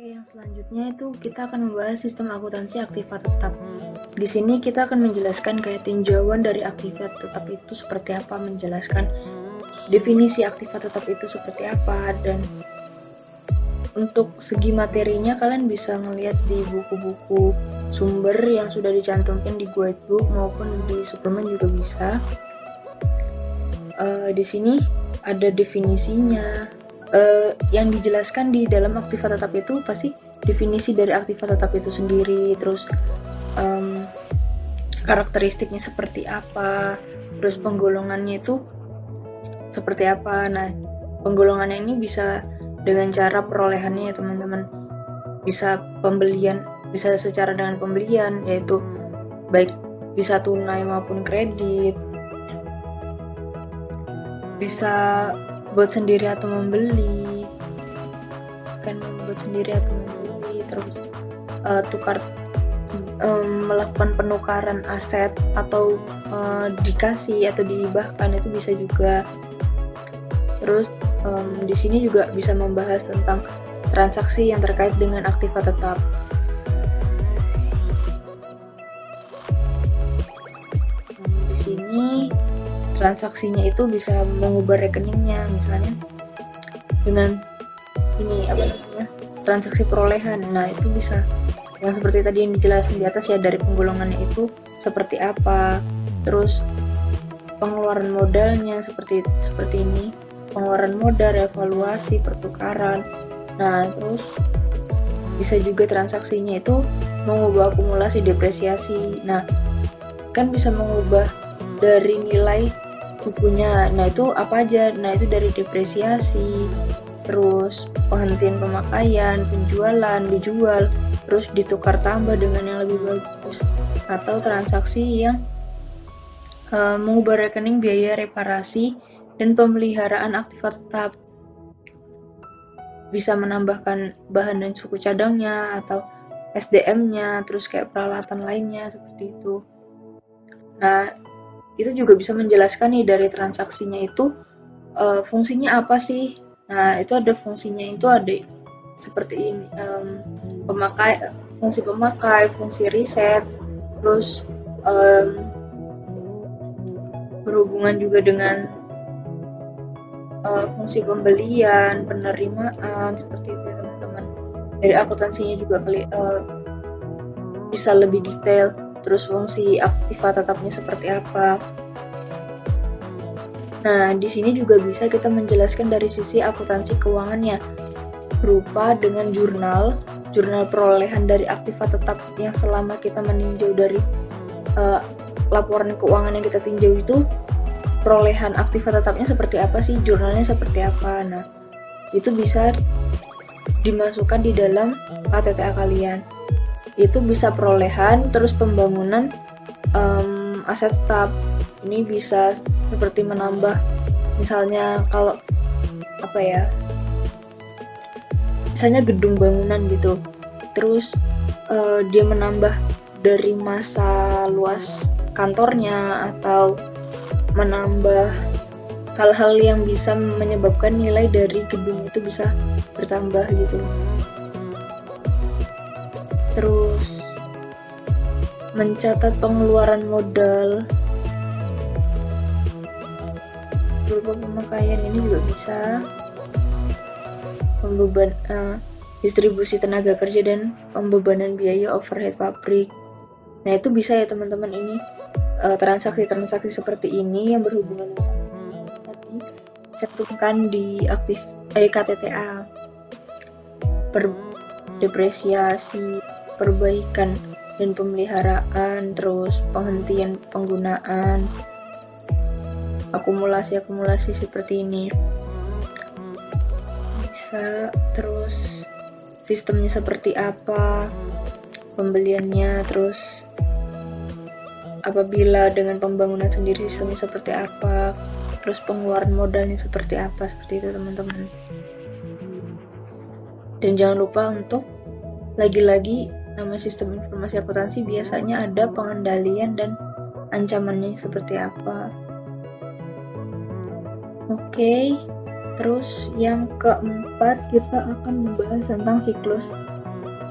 Yang selanjutnya itu kita akan membahas sistem akuntansi aktiva tetap. Di sini kita akan menjelaskan kayak tinjauan dari aktiva tetap itu seperti apa, menjelaskan definisi aktiva tetap itu seperti apa, dan untuk segi materinya kalian bisa ngelihat di buku-buku sumber yang sudah dicantumkan di guidebook maupun di suplemen juga bisa. Di sini ada definisinya. Yang dijelaskan di dalam aktiva tetap itu pasti definisi dari aktiva tetap itu sendiri, terus karakteristiknya seperti apa, terus penggolongannya itu seperti apa. Nah, penggolongannya ini bisa dengan cara perolehannya ya teman-teman, bisa pembelian, bisa secara dengan pembelian, yaitu baik bisa tunai maupun kredit, bisa buat sendiri atau membeli, kan buat sendiri atau membeli, terus melakukan penukaran aset atau dikasih atau dihibahkan itu bisa juga. Terus di sini juga bisa membahas tentang transaksi yang terkait dengan aktiva tetap. Di sini transaksinya itu bisa mengubah rekeningnya, misalnya dengan ini transaksi perolehan. Nah, itu bisa yang seperti tadi yang dijelasin di atas ya, dari penggolongannya itu seperti apa, terus pengeluaran modalnya seperti ini, pengeluaran modal, evaluasi, pertukaran. Nah, terus bisa juga transaksinya itu mengubah akumulasi, depresiasi. Nah, kan bisa mengubah dari nilai bukunya. Nah, itu apa aja? Nah, itu dari depresiasi, terus penghentian pemakaian, penjualan, dijual, terus ditukar tambah dengan yang lebih bagus, atau transaksi yang mengubah rekening biaya reparasi dan pemeliharaan aktiva tetap, bisa menambahkan bahan dan suku cadangnya atau SDM-nya, terus kayak peralatan lainnya seperti itu. Nah, itu juga bisa menjelaskan nih dari transaksinya itu fungsinya apa sih. Nah, itu ada fungsinya, itu ada seperti ini, fungsi pemakai, fungsi riset, terus berhubungan juga dengan fungsi pembelian, penerimaan, seperti itu ya teman-teman. Dari akuntansinya juga bisa lebih detail, terus fungsi aktiva tetapnya seperti apa. Nah, di sini juga bisa kita menjelaskan dari sisi akuntansi keuangannya, berupa dengan jurnal perolehan dari aktiva tetap yang selama kita meninjau dari laporan keuangan yang kita tinjau itu, perolehan aktiva tetapnya seperti apa sih, jurnalnya seperti apa. Nah, itu bisa dimasukkan di dalam KTTA kalian. Itu bisa perolehan, terus pembangunan aset tetap. Ini bisa seperti menambah, misalnya kalau misalnya gedung bangunan gitu, terus dia menambah dari masa luas kantornya, atau menambah hal-hal yang bisa menyebabkan nilai dari gedung itu bisa bertambah gitu. Terus mencatat pengeluaran modal berupa pemakaian, ini juga bisa. Distribusi tenaga kerja dan pembebanan biaya overhead pabrik. Nah, itu bisa ya teman-teman, ini transaksi-transaksi seperti ini yang berhubungan dengan tadi cantumkan di KTTA. Depresiasi, perbaikan dan pemeliharaan, terus penghentian penggunaan, akumulasi seperti ini bisa. Terus sistemnya seperti apa, pembeliannya, terus apabila dengan pembangunan sendiri sistemnya seperti apa, terus pengeluaran modalnya seperti apa, seperti itu teman-teman. Dan jangan lupa untuk lagi-lagi, nama sistem informasi akuntansi biasanya ada pengendalian dan ancamannya seperti apa. Oke. Terus yang keempat, kita akan membahas tentang siklus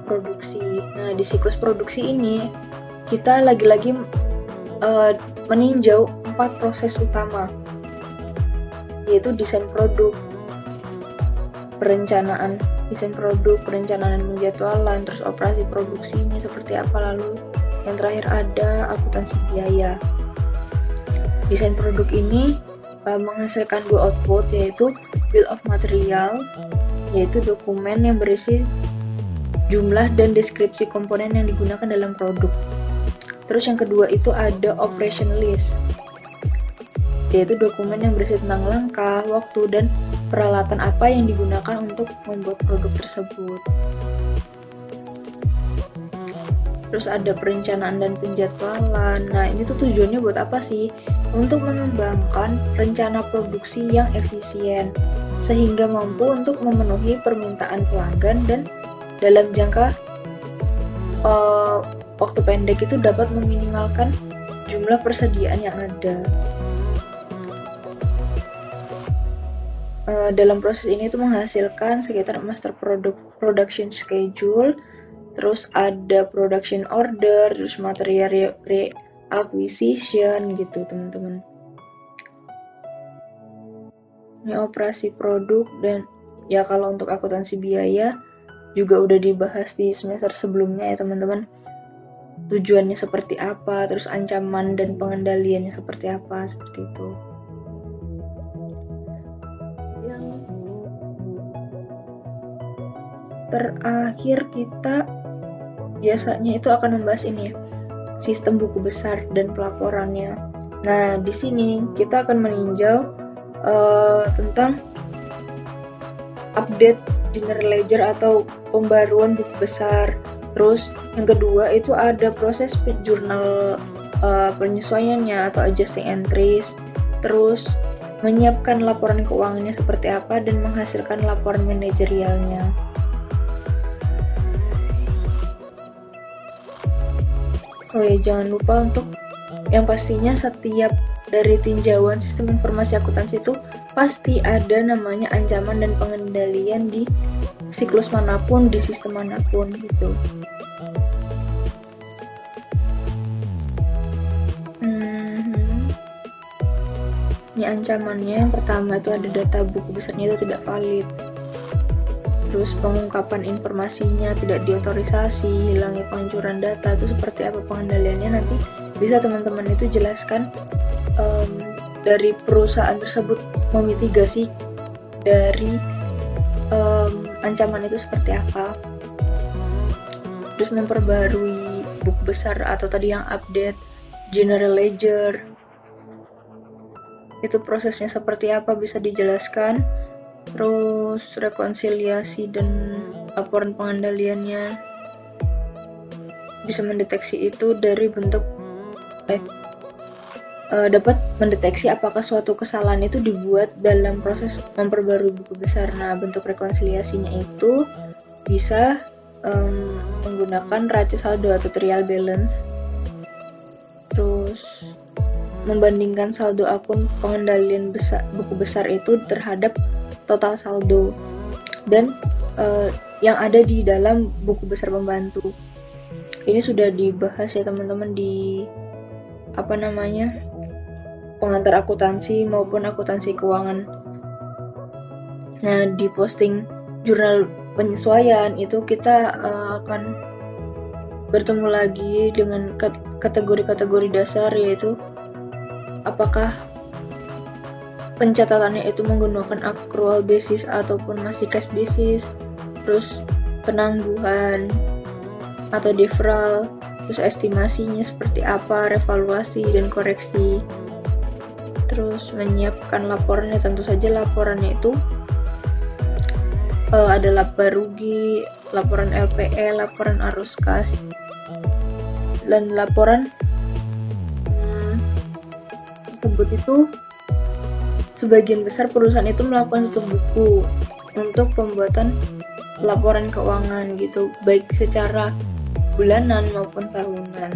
produksi. Nah, di siklus produksi ini kita lagi-lagi meninjau 4 proses utama, yaitu desain produk, perencanaan desain produk, perencanaan penjadwalan, terus operasi produksinya seperti apa, lalu yang terakhir ada akuntansi biaya. Desain produk ini menghasilkan 2 output, yaitu bill of material, yaitu dokumen yang berisi jumlah dan deskripsi komponen yang digunakan dalam produk. Terus yang kedua itu ada operation list, yaitu dokumen yang berisi tentang langkah, waktu, dan peralatan apa yang digunakan untuk membuat produk tersebut. Terus ada perencanaan dan penjadwalan. Nah, ini tuh tujuannya buat apa sih? Untuk mengembangkan rencana produksi yang efisien, sehingga mampu untuk memenuhi permintaan pelanggan dan dalam jangka waktu pendek itu dapat meminimalkan jumlah persediaan yang ada. Dalam proses ini itu menghasilkan sekitar master production schedule, terus ada production order, terus material reacquisition gitu teman-teman. Ini operasi produk, dan ya kalau untuk akuntansi biaya juga udah dibahas di semester sebelumnya ya teman-teman. Tujuannya seperti apa, terus ancaman dan pengendaliannya seperti apa, seperti itu. Yang terakhir kita biasanya itu akan membahas ini, sistem buku besar dan pelaporannya. Nah, di sini kita akan meninjau tentang update general ledger atau pembaruan buku besar. Terus yang kedua itu ada proses jurnal penyesuaiannya atau adjusting entries. Terus menyiapkan laporan keuangannya seperti apa dan menghasilkan laporan manajerialnya. Oh ya, jangan lupa untuk yang pastinya setiap dari tinjauan sistem informasi akuntansi itu pasti ada namanya ancaman dan pengendalian di siklus manapun, di sistem manapun gitu. Ini ancamannya, yang pertama itu ada data buku besarnya itu tidak valid, terus pengungkapan informasinya tidak diotorisasi, hilangnya pengancuran data, itu seperti apa pengendaliannya nanti bisa teman-teman itu jelaskan dari perusahaan tersebut memitigasi dari ancaman itu seperti apa. Terus memperbarui buku besar atau tadi yang update general ledger, itu prosesnya seperti apa bisa dijelaskan. Terus rekonsiliasi dan laporan pengendaliannya bisa mendeteksi itu dari bentuk dapat mendeteksi apakah suatu kesalahan itu dibuat dalam proses memperbarui buku besar. Nah, bentuk rekonsiliasinya itu bisa menggunakan raca saldo atau trial balance. Terus membandingkan saldo akun pengendalian buku besar itu terhadap total saldo dan yang ada di dalam buku besar pembantu. Ini sudah dibahas ya teman-teman di pengantar akuntansi maupun akuntansi keuangan. Nah, di posting jurnal penyesuaian itu kita akan bertemu lagi dengan kategori-kategori dasar, yaitu apakah pencatatannya itu menggunakan accrual basis ataupun masih cash basis, terus penangguhan atau deferral, terus estimasinya seperti apa, revaluasi dan koreksi. Terus menyiapkan laporannya, tentu saja laporannya itu ada laba rugi, laporan LPE, laporan arus kas, dan laporan tersebut itu sebagian besar perusahaan itu melakukan tutup buku untuk pembuatan laporan keuangan gitu, baik secara bulanan maupun tahunan.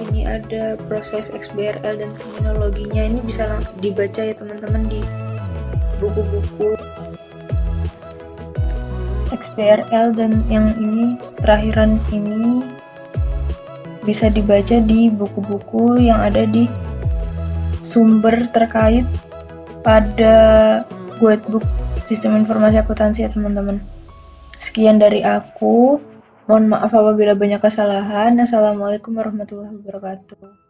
Ini ada proses XBRL dan terminologinya, ini bisa dibaca ya teman-teman di buku-buku XBRL, dan yang ini terakhiran ini bisa dibaca di buku-buku yang ada di sumber terkait pada guidebook sistem informasi akuntansi ya teman-teman. Sekian dari aku. Mohon maaf apabila banyak kesalahan. Assalamualaikum warahmatullahi wabarakatuh.